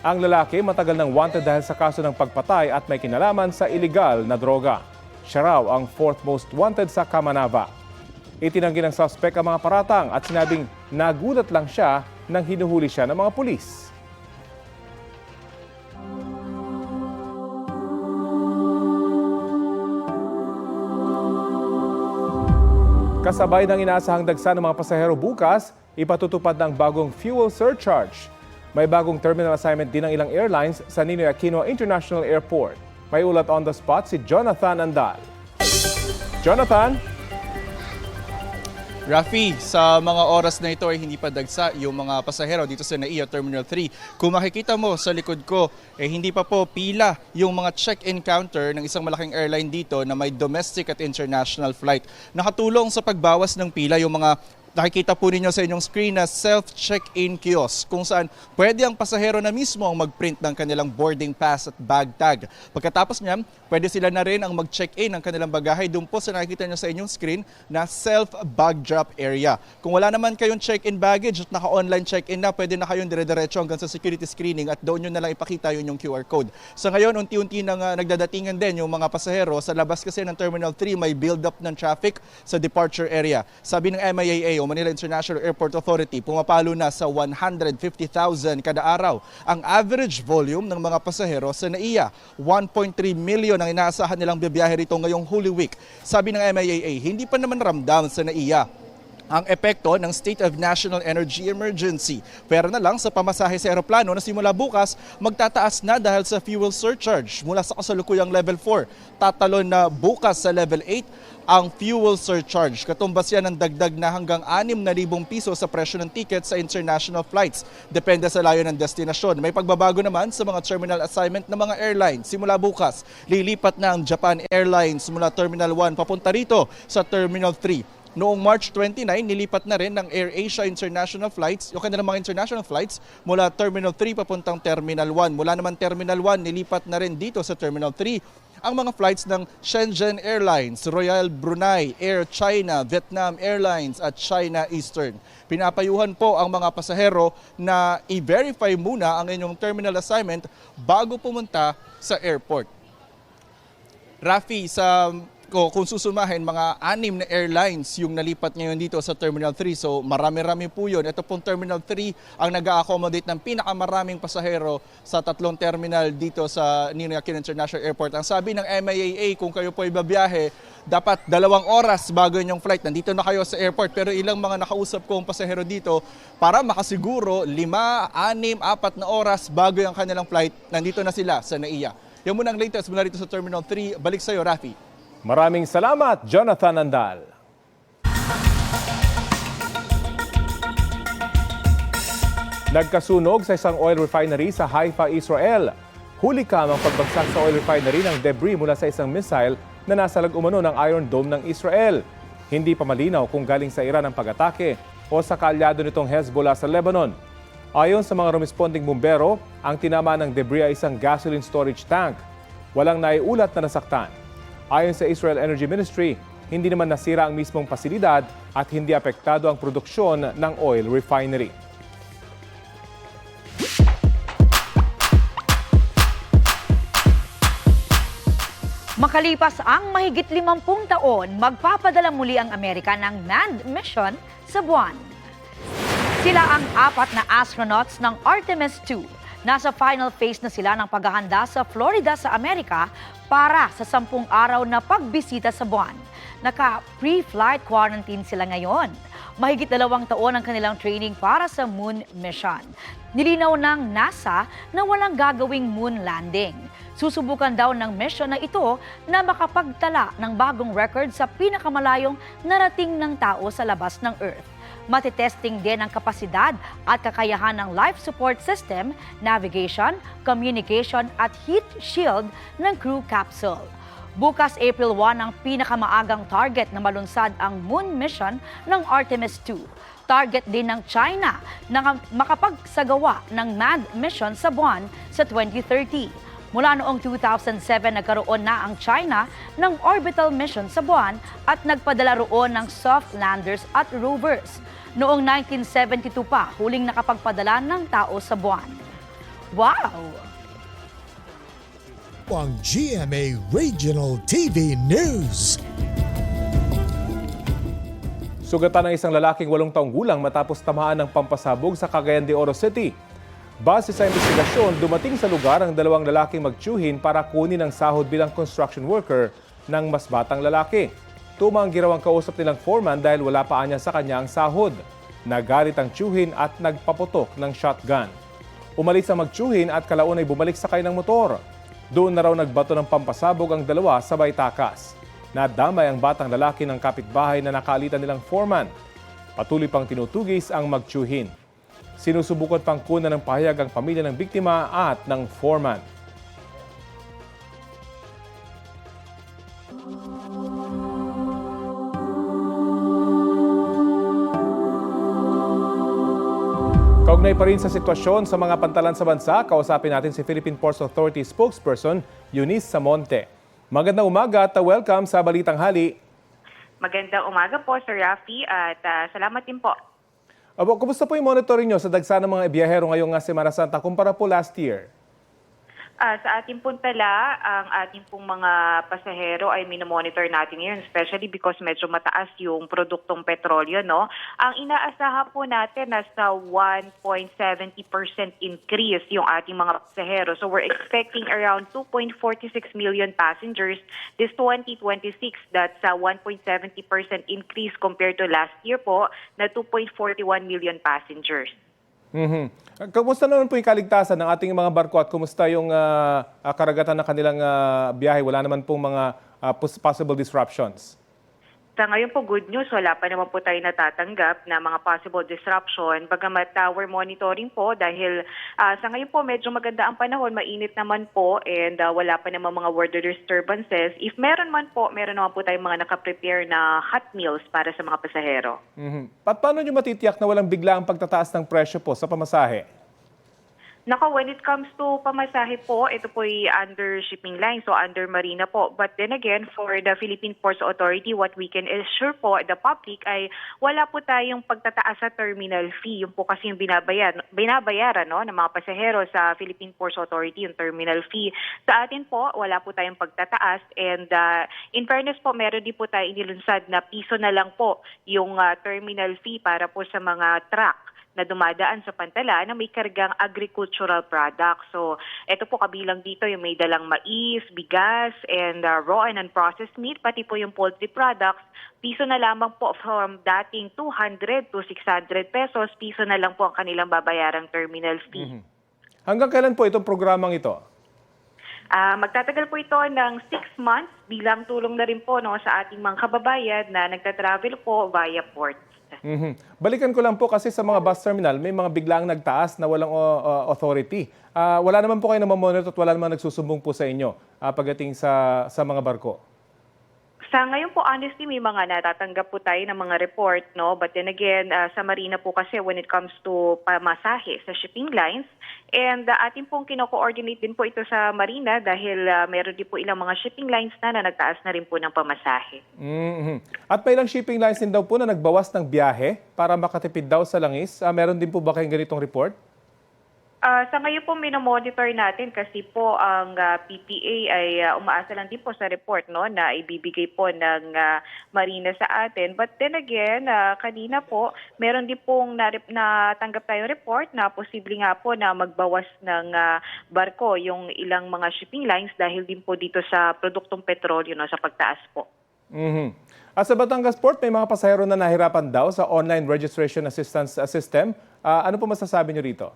Ang lalaki matagal nang wanted dahil sa kaso ng pagpatay at may kinalaman sa iligal na droga. Siya raw ang fourth most wanted sa Kamanava. Itinanggi ng suspect ang mga paratang at sinabing nagulat lang siya nang hinuhuli siya ng mga pulis. Kasabay ng inaasahang dagsa ng mga pasahero bukas, ipatutupad ng bagong fuel surcharge. May bagong terminal assignment din ng ilang airlines sa Ninoy Aquino International Airport. May ulat on the spot si Jonathan Andal. Jonathan? Rafi, sa mga oras na ito ay hindi pa dagsa yung mga pasahero dito sa NAIA Terminal 3. Kung makikita mo sa likod ko, hindi pa po pila yung mga check-in counter ng isang malaking airline dito na may domestic at international flight. Nakatulong sa pagbawas ng pila yung mga Nakikita po ninyo sa inyong screen na self-check-in kiosk kung saan pwede ang pasahero na mismo ang mag-print ng kanilang boarding pass at bag tag. Pagkatapos niyan, pwede sila na rin ang mag-check-in ng kanilang bagahe doon po sa nakikita nyo sa inyong screen na self-bag drop area. Kung wala naman kayong check-in baggage at naka-online check-in na, pwede na kayong dire-diretso hanggang sa security screening at doon nyo na lang ipakita yung QR code. Sa ngayon, unti-unti nang nagdadatingan din yung mga pasahero. Sa labas kasi ng Terminal 3, may build-up ng traffic sa departure area. Sabi ng MIAA o Manila International Airport Authority, pumapalo na sa 150,000 kada araw. Ang average volume ng mga pasahero sa NAIA, 1.3 million ang inaasahan nilang bibiyahe rito ngayong Holy Week. Sabi ng MIAA, hindi pa naman ramdam sa NAIA ang epekto ng State of National Energy Emergency. Pero na lang sa pamasahe sa eroplano na simula bukas, magtataas na dahil sa fuel surcharge mula sa kasalukuyang level 4. Tatalon na bukas sa level 8 ang fuel surcharge. Katumbas yan ng dagdag na hanggang 6,000 piso sa presyo ng ticket sa international flights. Depende sa layo ng destinasyon. May pagbabago naman sa mga terminal assignment ng mga airlines. Simula bukas, lilipat na ang Japan Airlines mula Terminal 1 papunta rito sa Terminal 3. Noong March 29, nilipat na rin ng AirAsia International Flights, yung kanilang mga international flights, mula Terminal 3 papuntang Terminal 1. Mula naman Terminal 1, nilipat na rin dito sa Terminal 3 ang mga flights ng Shenzhen Airlines, Royal Brunei, Air China, Vietnam Airlines at China Eastern. Pinapayuhan po ang mga pasahero na i-verify muna ang inyong terminal assignment bago pumunta sa airport. Rafi, kung susumahin, mga 6 na airlines yung nalipat ngayon dito sa Terminal 3. So marami-rami po yun. Ito pong Terminal 3 ang nag-a-accommodate ng pinakamaraming pasahero sa 3 terminal dito sa Ninoy Aquino International Airport. Ang sabi ng MIAA, kung kayo po ay babiyahe, dapat 2 oras bago yung flight. Nandito na kayo sa airport. Pero ilang mga nakausap kong pasahero dito, para makasiguro 5, 6, 4 na oras bago yung kanilang flight, nandito na sila sa NAIA. Yan muna ang latest mula rito sa Terminal 3. Balik sa iyo, Rafi. Maraming salamat, Jonathan Andal. Nagkasunog sa isang oil refinery sa Haifa, Israel. Huli kamang pagbagsak sa oil refinery ng debris mula sa isang missile na nasalag umano ng Iron Dome ng Israel. Hindi pa malinaw kung galing sa Iran ang pag-atake o sa kaalyado nitong Hezbollah sa Lebanon. Ayon sa mga responding bumbero, ang tinama ng debris ay isang gasoline storage tank. Walang naiulat na nasaktan. Ayon sa Israel Energy Ministry, hindi naman nasira ang mismong pasilidad at hindi apektado ang produksyon ng oil refinery. Makalipas ang mahigit 50 taon, magpapadala muli ang Amerika ng manned mission sa buwan. Sila ang 4 na astronauts ng Artemis II. Nasa final phase na sila ng paghahanda sa Florida sa Amerika para sa 10 araw na pagbisita sa buwan. Naka-pre-flight quarantine sila ngayon. Mahigit 2 taon ang kanilang training para sa moon mission. Nilinaw ng NASA na walang gagawing moon landing. Susubukan daw ng mission na ito na makapagtala ng bagong record sa pinakamalayong narating ng tao sa labas ng Earth. Matitesting din ang kapasidad at kakayahan ng life support system, navigation, communication at heat shield ng crew capsule. Bukas April 1 ang pinakamaagang target na malunsad ang moon mission ng Artemis II. Target din ng China na makapagsagawa ng manned mission sa buwan sa 2030. Mula noong 2007, nagkaroon na ang China ng orbital mission sa buwan at nagpadala roon ng soft landers at rovers. Noong 1972 pa, huling nakapagpadala ng tao sa buwan. Wow! Ang GMA Regional TV News. Sugatan ng isang lalaking 8 taong gulang matapos tamaan ng pampasabog sa Cagayan de Oro City. Base sa investigasyon, dumating sa lugar ang 2 lalaking magtiyuhin para kunin ang sahod bilang construction worker ng mas batang lalaki. Tumanggi raw ang kausap nilang foreman dahil wala pa niya sa kanya ang sahod. Nagalit ang tiyuhin at nagpaputok ng shotgun. Umalis ang magtiyuhin at kalaun ay bumalik sakay ng motor. Doon na raw nagbato ng pampasabog ang 2 sabay takas. Nadamay ang batang lalaki ng kapitbahay na nakalitan nilang foreman. Patuloy pang tinutugis ang magtiyuhin. Sinusubukan pang kunan ng pahayag ang pamilya ng biktima at ng foreman. Kaugnay pa rin sa sitwasyon sa mga pantalan sa bansa, kausapin natin si Philippine Ports Authority spokesperson Eunice Samonte. Magandang umaga at welcome sa Balitang Hali. Magandang umaga po, Sir Rafi, at salamat din po. Abo, kumusta po yung monitoring nyo sa dagsa ng mga biyahero ngayong Semana Santa kumpara po last year? Sa ating pong tala, ang ating pong mga pasahero ay minomonitor natin ngayon, especially because medyo mataas yung produktong petrolyo, no? Ang inaasahan po natin nasa 1.70% increase yung ating mga pasahero. So we're expecting around 2.46 million passengers this 2026. That's a 1.70% increase compared to last year po na 2.41 million passengers. Kumusta naman po yung kaligtasan ng ating mga barko at kumusta yung karagatan ng kanilang biyahe? Wala naman pong mga possible disruptions? Sa ngayon po, good news, wala pa naman po tayo natatanggap na mga possible disruption. Bagamat we're monitoring po dahil sa ngayon po medyo maganda ang panahon, mainit naman po and wala pa naman mga weather disturbances. If meron naman po tayong mga nakaprepare na hot meals para sa mga pasahero. At paano nyo matitiyak na walang biglaang pagtataas ng presyo po sa pamasahe? Nako, when it comes to pamasahe po, ito po ay under shipping line, so under marina po. But then again, for the Philippine Ports Authority, what we can assure po the public ay wala po tayong pagtataas sa terminal fee. Yung po kasi yung binabayaran no, ng mga pasahero sa Philippine Ports Authority, yung terminal fee. Sa atin po, wala po tayong pagtataas. And in fairness po, meron din po tayo inilunsad na piso na lang po yung terminal fee para po sa mga truck na dumadaan sa pantala na may kargang agricultural products. So, ito po kabilang dito yung may dalang mais, bigas, and raw and unprocessed meat, pati po yung poultry products. Piso na lamang po from dating 200 to 600 pesos, piso na lang po ang kanilang babayarang terminal fee. Hanggang kailan po itong programang ito? Magtatagal po ito ng 6 months bilang tulong na rin po no, sa ating mga kababayan na nagtatravel po via port. Balikan ko lang po kasi sa mga bus terminal, may mga biglaang nagtaas na walang authority. Wala naman po kayo na mamonitor at wala naman nagsusumbong po sa inyo pagdating sa mga barko. Sa ngayon po, honestly, may mga natatanggap po tayo ng mga report, no? But then again, sa marina po kasi when it comes to pamasahe sa shipping lines, and atin pong kino-coordinate din po ito sa marina dahil meron din po ilang mga shipping lines na nagtaas na rin po ng pamasahe. At may ilang shipping lines din daw po na nagbawas ng biyahe para makatipid daw sa langis. Meron din po ba kayong ganitong report? Sa ngayon po minomonitor natin kasi po ang PPA ay umaasa lang din po sa report no na ibibigay po ng marina sa atin. But then again, kanina po meron din pong natanggap tayong report na posible nga po na magbawas ng barko yung ilang mga shipping lines dahil din po dito sa produktong petrolyo no sa pagtaas po. At sa Batangas Port, may mga pasahero na nahirapan daw sa online registration assistance system. Ano po masasabi nyo rito?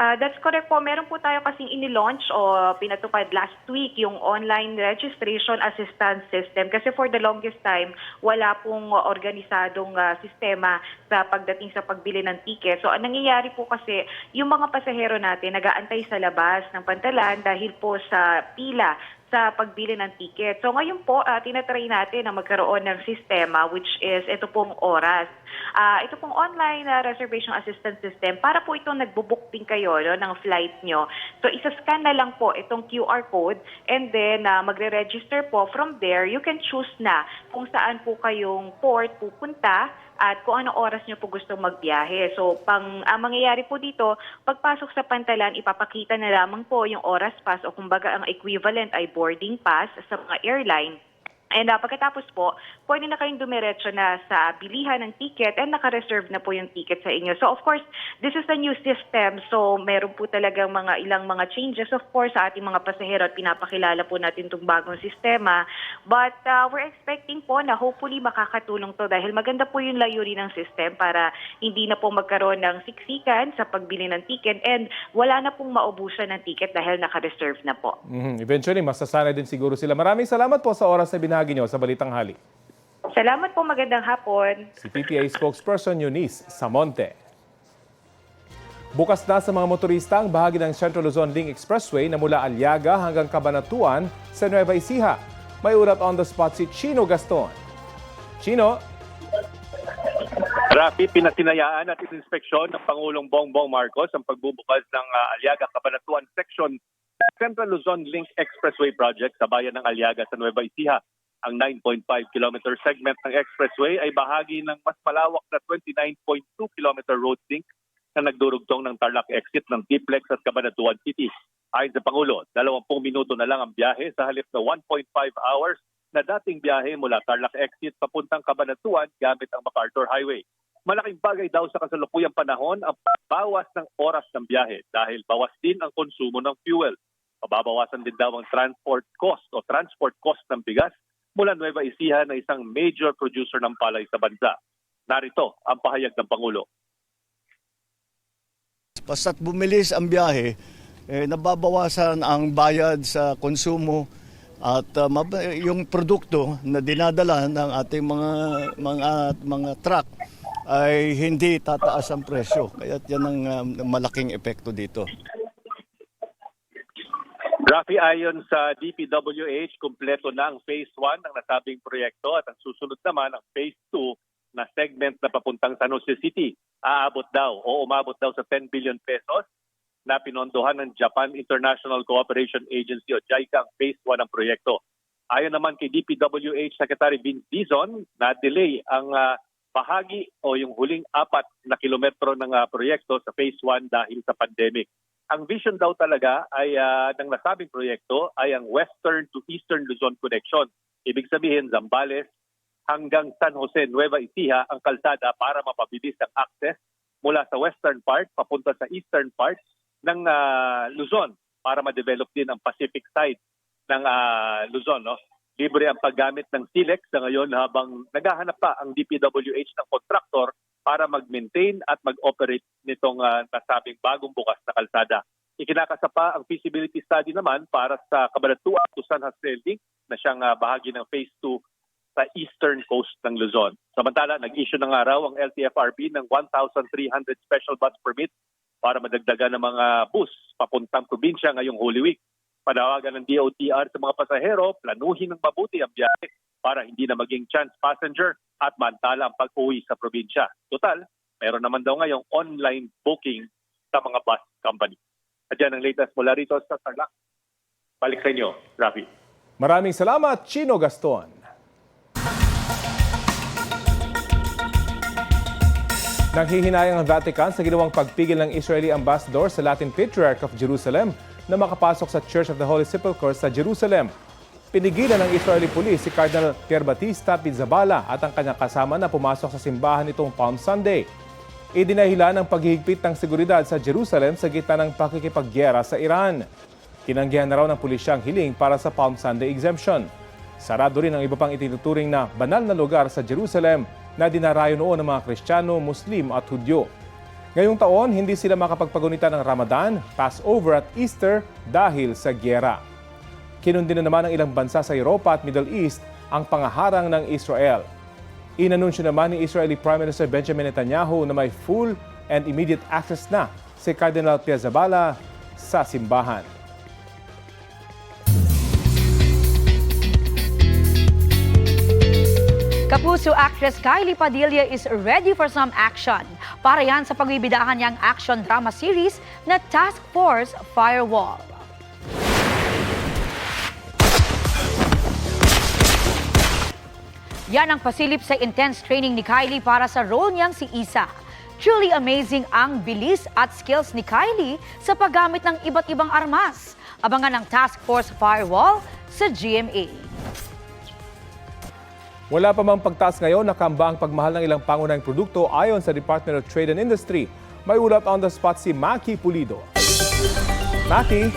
That's correct po. Meron po tayo kasing inilaunch o pinatupad last week yung online registration assistance system. Kasi for the longest time, wala pong organisadong sistema sa pagdating sa pagbili ng ticket. So, ang nangyayari po kasi, yung mga pasahero natin nag-aantay sa labas ng pantalan dahil po sa pila sa pagbili ng ticket. So ngayon po, tinatry natin na magkaroon ng sistema which is ito pong oras. Ito pong online reservation assistance system para po itong nagbubook din kayo no, ng flight nyo. So isa-scan na lang po itong QR code and then magre-register po. From there, you can choose na kung saan po kayong port pupunta at kung anong oras nyo po gusto magbiyahe. So, ang mangyayari po dito, pagpasok sa pantalan, ipapakita na lamang po yung oras pass o kumbaga ang equivalent ay boarding pass sa mga airline. And pagkatapos po, pwede na kayong dumiretso na sa bilihan ng ticket and naka-reserve na po yung ticket sa inyo. So of course, this is a new system. So meron po talagang ilang mga changes of course sa ating mga pasahero at pinapakilala po natin itong bagong sistema. But we're expecting po na hopefully makakatulong to dahil maganda po yung layunin ng system para hindi na po magkaroon ng siksikan sa pagbili ng ticket and wala na pong maubusan ng ticket dahil naka-reserve na po. Eventually, masasanay din siguro sila. Maraming salamat po sa oras na binahagi nyo sa Balitang Hali. Salamat po, magandang hapon. Si PTA spokesperson Eunice Samonte. Bukas na sa mga motorista ang bahagi ng Central Luzon Link Expressway na mula Aliaga hanggang Cabanatuan sa Nueva Ecija. May ulat on the spot si Chino Gaston. Chino? Rafi, pinasinayaan at ininspeksyon ng Pangulong Bongbong Marcos ang pagbubukas ng Aliaga Cabanatuan Section Central Luzon Link Expressway Project sa bayan ng Aliaga sa Nueva Ecija. Ang 9.5 kilometer segment ng expressway ay bahagi ng mas malawak na 29.2 kilometer road link na nagdurugtong ng Tarlac exit ng Tiplex at Cabanatuan City. Ayon sa Pangulo, 20 minuto na lang ang biyahe sa halip na 1.5 hours na dating biyahe mula Tarlac exit papuntang Cabanatuan gamit ang MacArthur Highway. Malaking bagay daw sa kasalukuyang panahon ang bawas ng oras ng biyahe dahil bawas din ang konsumo ng fuel. Mababawasan din daw ang transport cost ng bigas mula Nueva Ecija na isang major producer ng palay sa bansa. Narito ang pahayag ng Pangulo. Basta't bumilis ang biyahe, nababawasan ang bayad sa konsumo at yung produkto na dinadala ng ating mga truck ay hindi tataas ang presyo. Kaya yan ang malaking epekto dito. Rafi, ayon sa DPWH, kumpleto na ang Phase 1 ng nasabing proyekto at ang susunod naman ang Phase 2 na segment na papuntang San Jose City. Umabot daw sa 10 billion pesos na pinondohan ng Japan International Cooperation Agency o JICA ang Phase 1 ng proyekto. Ayon naman kay DPWH Secretary Vince Dizon, na-delay ang bahagi o yung huling 4 na kilometro ng proyekto sa Phase 1 dahil sa pandemic. Ang vision daw talaga ay ng nasabing proyekto ay ang Western to Eastern Luzon Connection. Ibig sabihin, Zambales hanggang San Jose, Nueva Ecija ang kalsada para mapabilis ang access mula sa western part papunta sa eastern part ng Luzon para ma-develop din ang Pacific side ng Luzon. No? Libre ang paggamit ng SILEX sa ngayon habang naghahanap pa ang DPWH ng contractor para mag-maintain at mag-operate nitong nasabing bagong bukas na kalsada. Ikinakasa pa ang feasibility study naman para sa Cabanatuan to San Jose Link na siyang bahagi ng Phase 2 sa eastern coast ng Luzon. Samantala, nag-issue ng araw ang LTFRB ng 1,300 special bus permit para madagdagan ng mga bus papuntang probinsya ngayong Holy Week. Panawagan ng DOTR sa mga pasahero, planuhin ng mabuti ang biyahe para hindi na maging chance passenger at mantala ang pag-uwi sa probinsya. Total, meron naman daw ngayong online booking sa mga bus company. At yan ang latest mula rito sa Tarlac. Balik sa inyo, Rafi. Maraming salamat, Chino Gaston. Nanghihinayang ang Vatican sa ginawang pagpigil ng Israeli ambassador sa Latin Patriarch of Jerusalem na makapasok sa Church of the Holy Sepulchre sa Jerusalem. Pinigilan ng Israeli Police si Cardinal Pierbattista Pizzaballa at ang kanyang kasama na pumasok sa simbahan nitong Palm Sunday. Idinahilan ang paghihigpit ng seguridad sa Jerusalem sa gitna ng pakikipaggiyera sa Iran. Tinanggihan na raw ng pulisya ang hiling para sa Palm Sunday exemption. Sarado rin ang iba pang itinuturing na banal na lugar sa Jerusalem na dinarayo noon ng mga Kristiyano, Muslim at Hudyo. Ngayong taon, hindi sila makapagpagunita ng Ramadan, Passover at Easter dahil sa giyera. Kinundi na naman ng ilang bansa sa Europa at Middle East ang pangaharang ng Israel. Inanunsyo naman ni Israeli Prime Minister Benjamin Netanyahu na may full and immediate access na si Cardinal Pizzaballa sa simbahan. Kapuso actress Kylie Padilla is ready for some action. Para yan sa pagbibidahan niyang action drama series na Task Force Firewall. Yan ang pasilip sa intense training ni Kylie para sa role niyang si Isa. Truly amazing ang bilis at skills ni Kylie sa paggamit ng iba't ibang armas. Abangan ang Task Force Firewall sa GMA. Wala pa mang pagtaas ngayon, nakamba ang pagmahal ng ilang pangunahing produkto ayon sa Department of Trade and Industry. May ulat on the spot si Maki Pulido. Maki?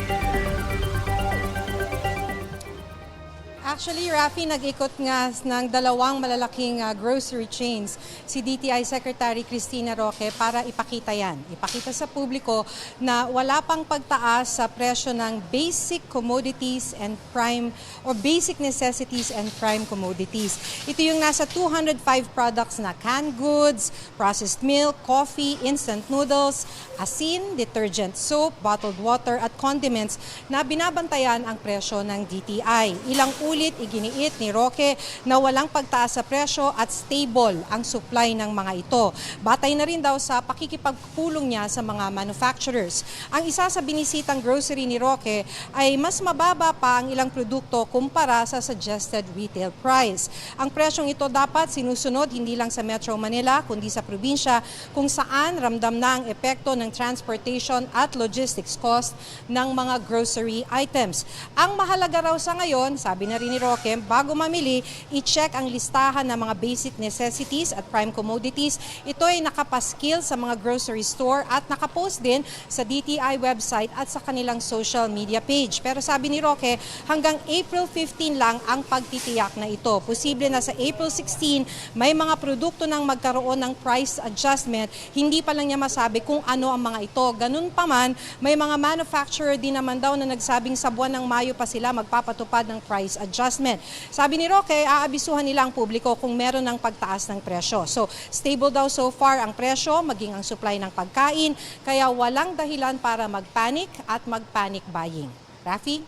Actually, Rafi, nag-ikot nga ng dalawang malalaking grocery chains si DTI Secretary Cristina Roque para ipakita yan. Ipakita sa publiko na wala pang pagtaas sa presyo ng basic commodities and prime or basic necessities and prime commodities. Ito yung nasa 205 products na canned goods, processed milk, coffee, instant noodles, asin, detergent soap, bottled water at condiments na binabantayan ang presyo ng DTI. Ilang ulit Pilit iginiit ni Roque na walang pagtaas sa presyo at stable ang supply ng mga ito. Batay na rin daw sa pakikipagpulong niya sa mga manufacturers. Ang isa sa binisitang grocery ni Roque ay mas mababa pa ang ilang produkto kumpara sa suggested retail price. Ang presyong ito dapat sinusunod hindi lang sa Metro Manila kundi sa probinsya kung saan ramdam na ang epekto ng transportation at logistics cost ng mga grocery items. Ang mahalaga raw sa ngayon, sabi na rin ni Roque, bago mamili, i-check ang listahan ng mga basic necessities at prime commodities. Ito ay nakapaskil sa mga grocery store at nakapost din sa DTI website at sa kanilang social media page. Pero sabi ni Roque, hanggang April 15 lang ang pagtitiyak na ito. Posible na sa April 16, may mga produkto nang magkaroon ng price adjustment. Hindi pa lang niya masabi kung ano ang mga ito. Ganun pa man, may mga manufacturer din naman daw na nagsabing sa buwan ng Mayo pa sila magpapatupad ng price adjustment. Sabi ni Roque, aabisuhan nila ang publiko kung meron ng pagtaas ng presyo. So, stable daw so far ang presyo, maging ang supply ng pagkain, kaya walang dahilan para mag-panic at mag-panic buying. Rafi?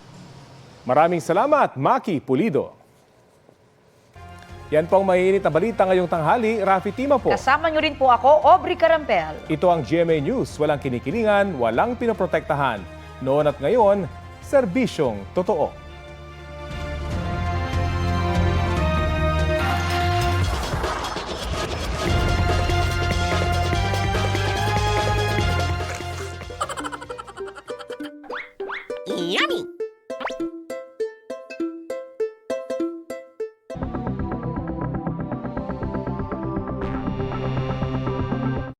Maraming salamat, Maki Pulido. Yan po ang mainit na balita ngayong tanghali. Rafi Tima po. Kasama niyo rin po ako, Aubrey Carampel. Ito ang GMA News. Walang kinikilingan, walang pinoprotektahan. Noon at ngayon, serbisyong totoo.